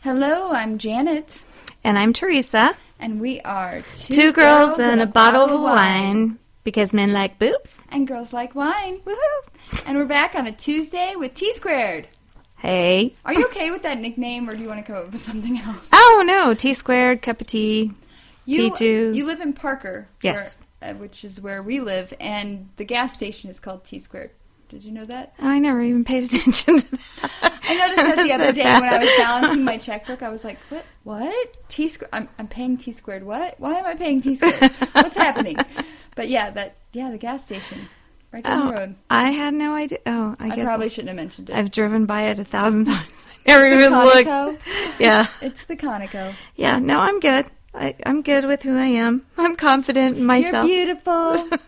Hello, I'm Janet. And I'm Teresa. And we are two girls and a bottle of wine. Because men like boobs. And girls like wine. Woohoo! And we're back on a Tuesday with T Squared. Hey. Are you okay with that nickname, or do you want to come up with something else? Oh, no. T Squared, cup of tea, T2. You live in Parker. Yes. Which is where we live, and the gas station is called T Squared. Did you know that? Oh, I never even paid attention to that. I noticed that the other day when I was balancing my checkbook. I was like, what? T Squared? I'm paying T Squared. What? Why am I paying T Squared? What's happening? But yeah, the gas station. Right down the road. I had no idea. Oh, I guess. I probably shouldn't have mentioned it. I've driven by it 1,000 times. I never even looked. Yeah. It's the Conoco. Yeah, no, I'm good. I'm good with who I am. I'm confident in myself. You're beautiful.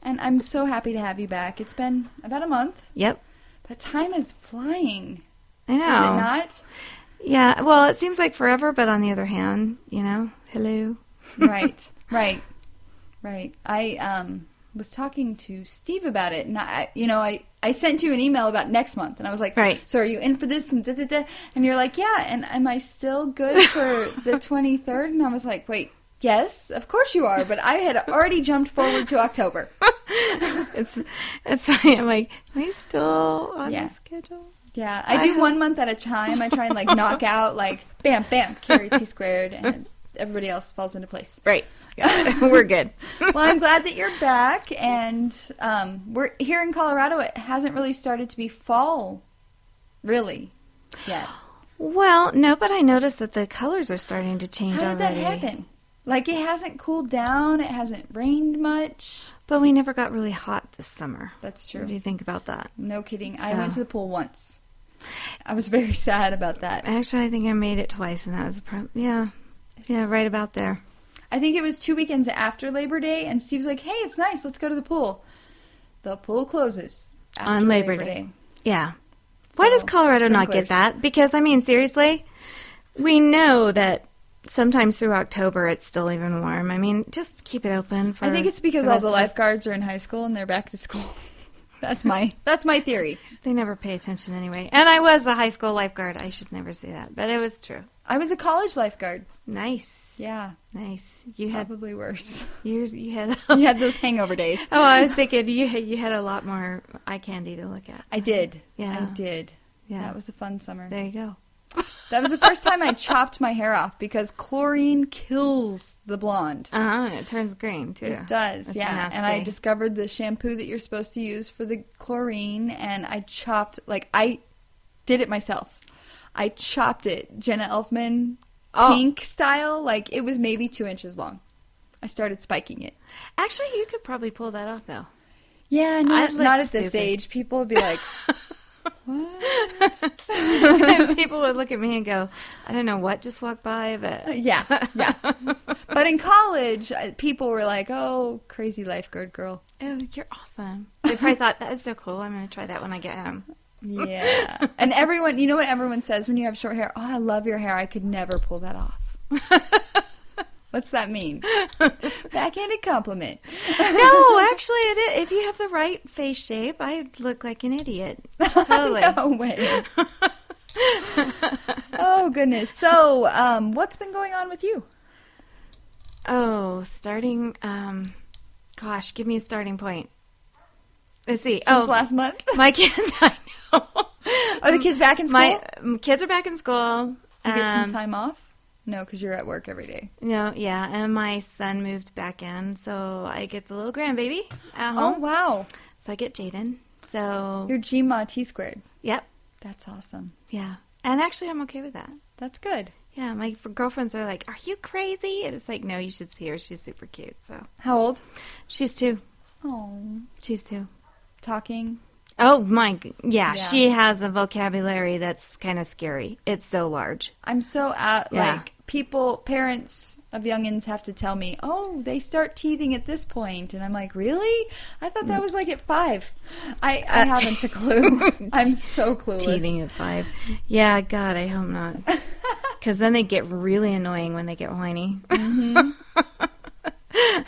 And I'm so happy to have you back. It's been about a month. Yep. But time is flying. I know. Is it not? Yeah, well, it seems like forever, but on the other hand, hello. Right. I was talking to Steve about it, and I sent you an email about next month, and I was like, right. So are you in for this? And and you're like, yeah, and am I still good for the 23rd? And I was like, wait, yes, of course you are, but I had already jumped forward to October. It's funny. I'm like, am I still on the schedule? Yeah, I do 1 month at a time. I try and knock out bam, bam, carry T Squared, and everybody else falls into place. Right. We're good. Well, I'm glad that you're back, and we're here in Colorado. It hasn't really started to be fall, really, yet. Well, no, but I noticed that the colors are starting to change already. How did that happen? It hasn't cooled down. It hasn't rained much. But we never got really hot this summer. That's true. What do you think about that? No kidding. I went to the pool once. I was very sad about that. Actually, I think I made it twice, and that was yeah, right about there. I think it was 2 weekends after Labor Day, and Steve's like, hey, it's nice. Let's go to the pool. The pool closes after on Labor Day. Yeah. So, why does Colorado not get that? Because, seriously, we know that sometimes through October it's still even warm. Just keep it open for I think it's because all the lifeguards are in high school and they're back to school. That's my theory. They never pay attention anyway. And I was a high school lifeguard. I should never say that, but it was true. I was a college lifeguard. Nice. Yeah. Nice. You had probably worse. You had you had those hangover days. Oh, I was thinking you had a lot more eye candy to look at. I did. Yeah. I did. Yeah. That was a fun summer. There you go. That was the first time I chopped my hair off because chlorine kills the blonde. It turns green, too. It does, That's yeah. nasty. And I discovered the shampoo that you're supposed to use for the chlorine, and I chopped, I did it myself. I chopped it Jenna Elfman pink style. It was maybe 2 inches long. I started spiking it. Actually, you could probably pull that off, though. Yeah, not at this age. People would be like... What? And people would look at me and go, I don't know what just walked by, but... Yeah. But in college, people were like, oh, crazy lifeguard girl. Oh, you're awesome. They probably thought, that is so cool. I'm going to try that when I get home. Yeah. And everyone, you know what everyone says when you have short hair? Oh, I love your hair. I could never pull that off. What's that mean? Backhanded compliment. No, actually, it is. If you have the right face shape, I look like an idiot. Totally. No way. Oh, goodness. So, what's been going on with you? Oh, starting, gosh, give me a starting point. Let's see. Since last month? My kids, I know. Are the kids back in school? My kids are back in school. You get some time off? No, because you're at work every day. No, yeah, and my son moved back in, so I get the little grandbaby at home. Oh, wow. So I get Jaden. So you're GMA T Squared. Yep. That's awesome. Yeah. And actually, I'm okay with that. That's good. Yeah, my girlfriends are like, are you crazy? And it's like, no, you should see her. She's super cute. So how old? She's 2. Oh. She's 2. Talking? Oh, my. Yeah, she has a vocabulary that's kind of scary. It's so large. I'm so parents of youngins have to tell me, oh, they start teething at this point. And I'm like, really? I thought that was at 5. I haven't a clue. I'm so clueless. Teething at 5. Yeah, God, I hope not. Because then they get really annoying when they get whiny. Mm-hmm.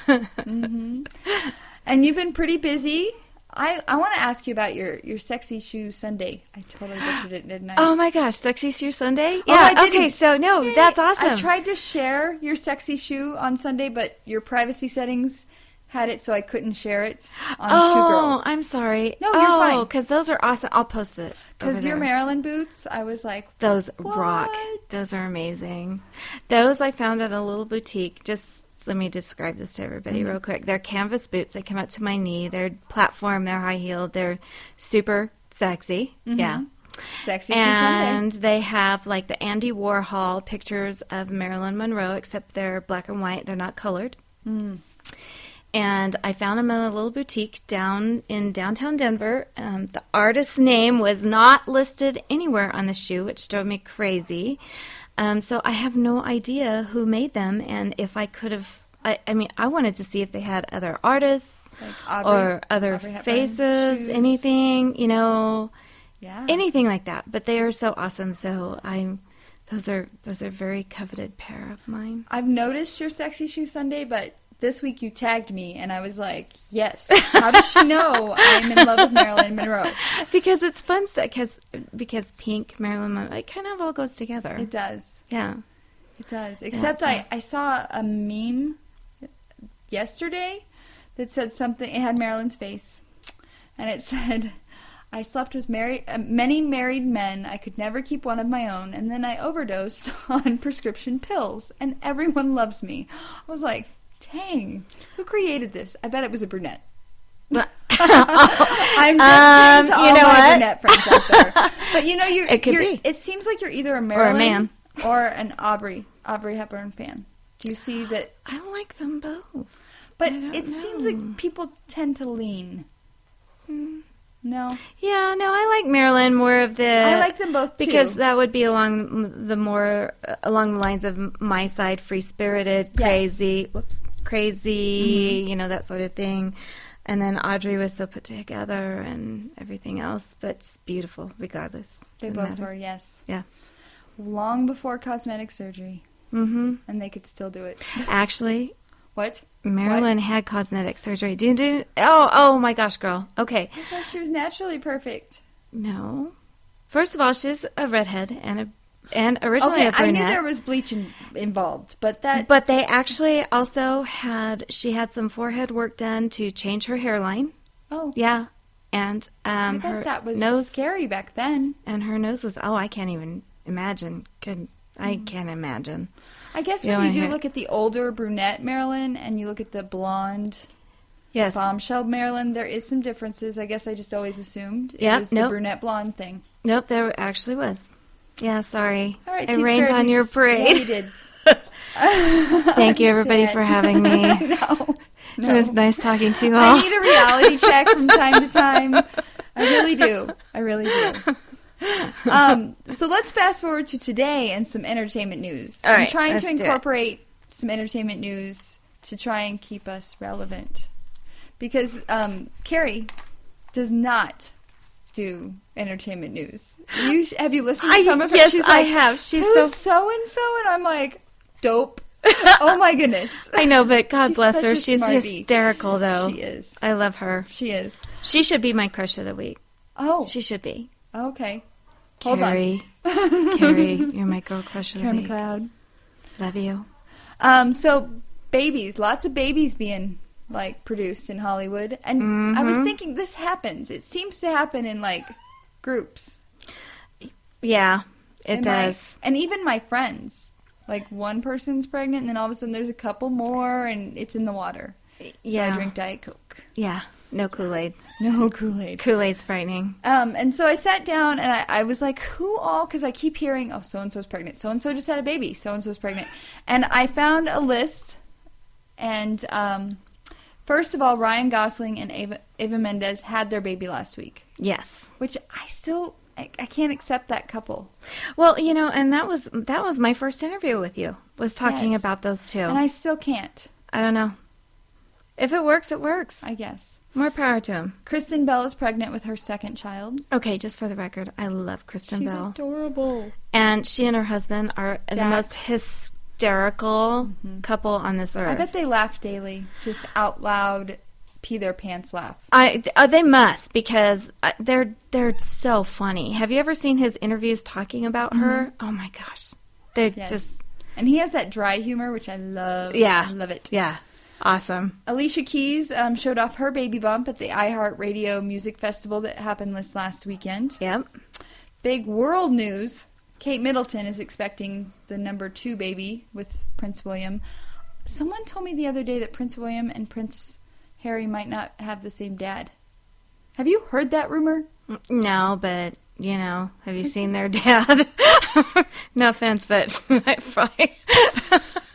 Mm-hmm. And you've been pretty busy. I want to ask you about your sexy shoe Sunday. I totally butchered it, didn't I? Oh my gosh, Sexy Shoe Sunday? Oh, Yeah, okay, so no, that's awesome. I tried to share your sexy shoe on Sunday, but your privacy settings had it so I couldn't share it on Two Girls. Oh, I'm sorry. No, you're fine. Oh, because those are awesome. I'll post it. Because your Maryland boots, I was like, those what? rock. Those are amazing. Those I found at a little boutique. Just let me describe this to everybody real quick. They're canvas boots. They come up to my knee. They're platform. They're high-heeled. They're super sexy. Yeah. Sexy shoe Sunday. And they have like the Andy Warhol pictures of Marilyn Monroe, except they're black and white. They're not colored. And I found them in a little boutique down in downtown Denver. The artist's name was not listed anywhere on the shoe, which drove me crazy. So I have no idea who made them, and if I could have... I mean, I wanted to see if they had other artists Like or other Aubrey Hepburn faces, shoes. anything, Yeah. anything like that. But they are so awesome, so those are a very coveted pair of mine. I've noticed your sexy shoe Sunday, but this week you tagged me, and I was like, yes. How does she know I'm in love with Marilyn Monroe? Because it's fun stuff, because pink, Marilyn Monroe, it kind of all goes together. It does. Yeah. It does. Except I saw a meme yesterday that said something. It had Marilyn's face, and it said, I slept with many married men. I could never keep one of my own, and then I overdosed on prescription pills, and everyone loves me. I was like, dang, who created this? I bet it was a brunette. I'm just kidding to all my brunette friends out there. But it could be. It seems like you're either a Marilyn or a man or an Aubrey Hepburn fan. Do you see that? I like them both. But it seems like people tend to lean. No. Yeah, no, I like Marilyn more of the... I like them both, too. Because that would be along the lines of my side, free-spirited, crazy, that sort of thing. And then Audrey was so put together and everything else, but it's beautiful regardless. They both were, yes. Yeah. Long before cosmetic surgery. Mm-hmm. And they could still do it. Actually... What? Marilyn had cosmetic surgery. Oh my gosh, girl. Okay. I thought she was naturally perfect. No. First of all, she's a redhead and originally a brunette. I knew there was bleach involved, but they actually also she had some forehead work done to change her hairline. Oh. Yeah. And I bet that was scary back then. And her nose was, I can't even imagine. I can't imagine. I guess when you do look at the older brunette Marilyn and you look at the blonde bombshell Marilyn, there is some differences. I guess I just always assumed it was the brunette blonde thing. Nope, there actually was. Yeah, sorry. All right, I rained on your parade. Yeah, you did. Thank you, everybody, for having me. No. It was nice talking to you all. I need a reality check from time to time. I really do. So let's fast forward to today and some entertainment news. All right, I'm trying to incorporate some entertainment news to try and keep us relevant. Because Carrie does not do entertainment news. Have you listened to some of her? Yes, She's I like, have. She's who's so-and-so? And I'm like, dope. Oh my goodness. I know, but God bless such her. a She's smarty. hysterical, though. She is. I love her. She is. She should be my crush of the week. Oh. She should be. Okay. Carrie. Hold on. Carrie, you're my girl crush of the Karen week. McLeod. Love you. So babies, lots of babies being produced in Hollywood, and I was thinking this happens. It seems to happen in groups. Yeah, it does. And even my friends, one person's pregnant, and then all of a sudden there's a couple more, and it's in the water. So I drink Diet Coke. Yeah, no Kool-Aid. No Kool-Aid. Kool-Aid's frightening. And so I sat down and I was like, who all? Because I keep hearing, oh, so-and-so's pregnant. So-and-so just had a baby. So-and-so's pregnant. And I found a list. And first of all, Ryan Gosling and Eva Mendes had their baby last week. Yes. Which I can't accept that couple. Well, and that was my first interview with you, was talking about those two. And I still can't. I don't know. If it works, it works. I guess. More power to him. Kristen Bell is pregnant with her second child. Okay, just for the record, I love Kristen Bell. She's adorable. And she and her husband are the most hysterical couple on this earth. I bet they laugh daily, just out loud, pee their pants laugh. They must, because they're so funny. Have you ever seen his interviews talking about her? Oh my gosh, they're just. And he has that dry humor, which I love. Yeah, I love it. Yeah, awesome. Alicia Keys showed off her baby bump at the iHeartRadio Music Festival that happened this last weekend. Yep. Big world news. Kate Middleton is expecting the number 2 baby with Prince William. Someone told me the other day that Prince William and Prince Harry might not have the same dad. Have you heard that rumor? No, but, have you seen their dad? No offense, but probably.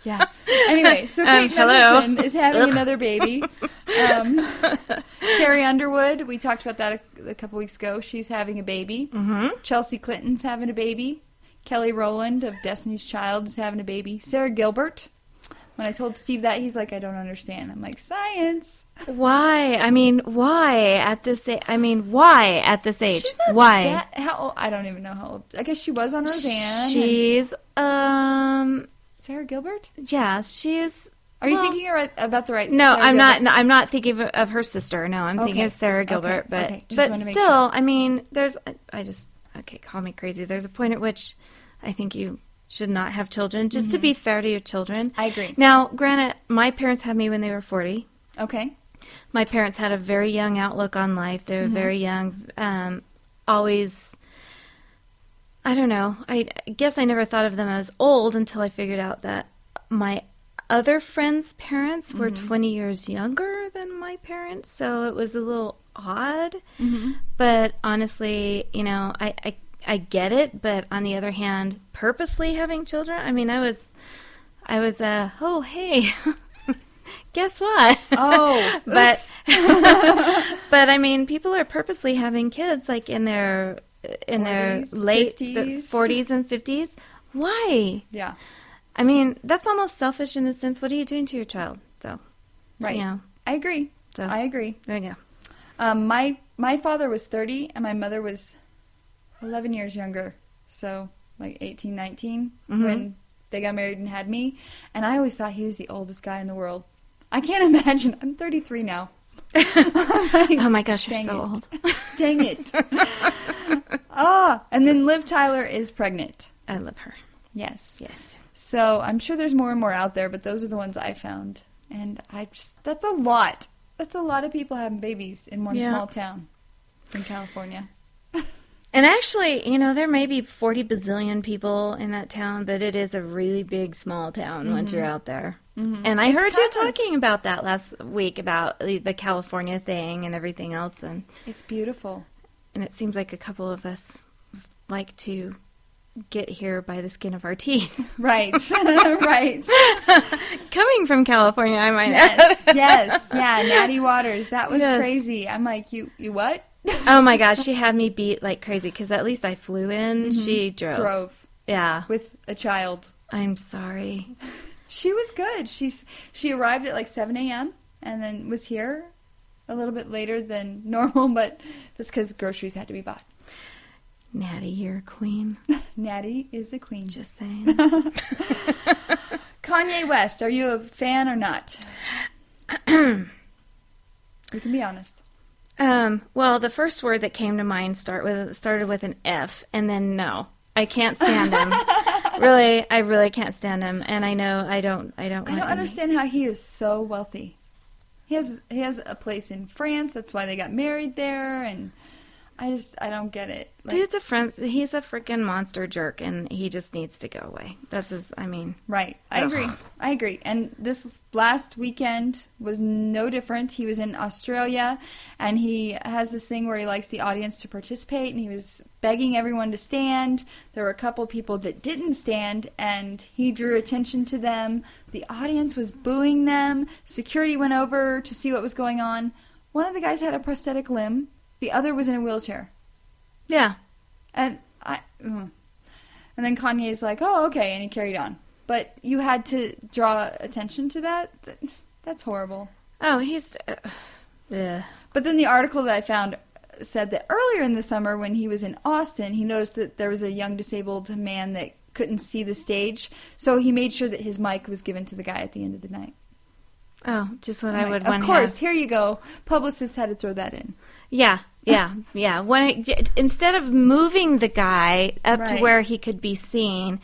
Yeah. Anyway, so Kate Middleton is having another baby. Carrie Underwood, we talked about that a couple weeks ago. She's having a baby. Mm-hmm. Chelsea Clinton's having a baby. Kelly Rowland of Destiny's Child is having a baby. Sarah Gilbert. When I told Steve that, he's like, I don't understand. I'm like, science. Why? Why at this age? Why at this age? She's not why? How old? I don't even know how old. I guess she was on Roseanne. She's, Sarah Gilbert? Yeah, she is. Are you thinking about the right? No, Sarah I'm Gilbert? not. I'm not thinking of her sister. No, I'm thinking of Sarah Gilbert. Okay. But still, sure. There's. Call me crazy. There's a point at which I think you should not have children, just to be fair to your children. I agree. Now, granted, my parents had me when they were 40. Okay. My parents had a very young outlook on life. They were very young. Always. I don't know. I guess I never thought of them as old until I figured out that my other friends' parents were 20 years younger than my parents, so it was a little odd. Mm-hmm. But honestly, I get it. But on the other hand, purposely having children, I was oh, hey, guess what? Oh, but people are purposely having kids like in their 40s, late 40s and 50s. Why? Yeah. That's almost selfish in a sense. What are you doing to your child? So, right. I agree. So, I agree. There you go. My father was 30 and my mother was 11 years younger. So, like 18, 19 when they got married and had me. And I always thought he was the oldest guy in the world. I can't imagine. I'm 33 now. Oh my gosh, you're so old. Dang it. And then Liv Tyler is pregnant. I love her. Yes. So I'm sure there's more and more out there, but those are the ones I found. And that's a lot. That's a lot of people having babies in one small town in California. And actually, there may be 40 bazillion people in that town, but it is a really big, small town once you're out there. Mm-hmm. And I heard you talking about that last week, about the California thing and everything else. And it's beautiful. And it seems like a couple of us like to get here by the skin of our teeth. Right. Right. Coming from California, I might Yes. Yeah, Natty Waters. That was crazy. I'm like, you what? Oh my gosh, she had me beat like crazy, because at least I flew in. Mm-hmm. She drove. Yeah. With a child. I'm sorry. She was good. She arrived at like 7 a.m. and then was here a little bit later than normal, but that's because groceries had to be bought. Natty, you're a queen. Natty is a queen. Just saying. Kanye West, are you a fan or not? You can be honest. Well, the first word that came to mind started with an F, and then no. I can't stand him. Really, I really can't stand him, and I know I don't understand how he is so wealthy. He has a place in France. That's why they got married there, and I don't get it. Like, dude's he's a freaking monster jerk, and he just needs to go away. That's his, Right. I agree. And this last weekend was no different. He was in Australia, and he has this thing where he likes the audience to participate, and he was begging everyone to stand. There were a couple people that didn't stand, and he drew attention to them. The audience was booing them. Security went over to see what was going on. One of the guys had a prosthetic limb. The other was in a wheelchair. Yeah. And then Kanye's like, oh, okay, and he carried on. But you had to draw attention to that? That's horrible. Oh, he's... yeah. But then the article that I found said that earlier in the summer when he was in Austin, he noticed that there was a young disabled man that couldn't see the stage, so he made sure that his mic was given to the guy at the end of the night. Oh, just what I'm I like, would want of to course, have. here you go. Publicist had to throw that in. Yeah. Instead of moving the guy up to Right. where he could be seen,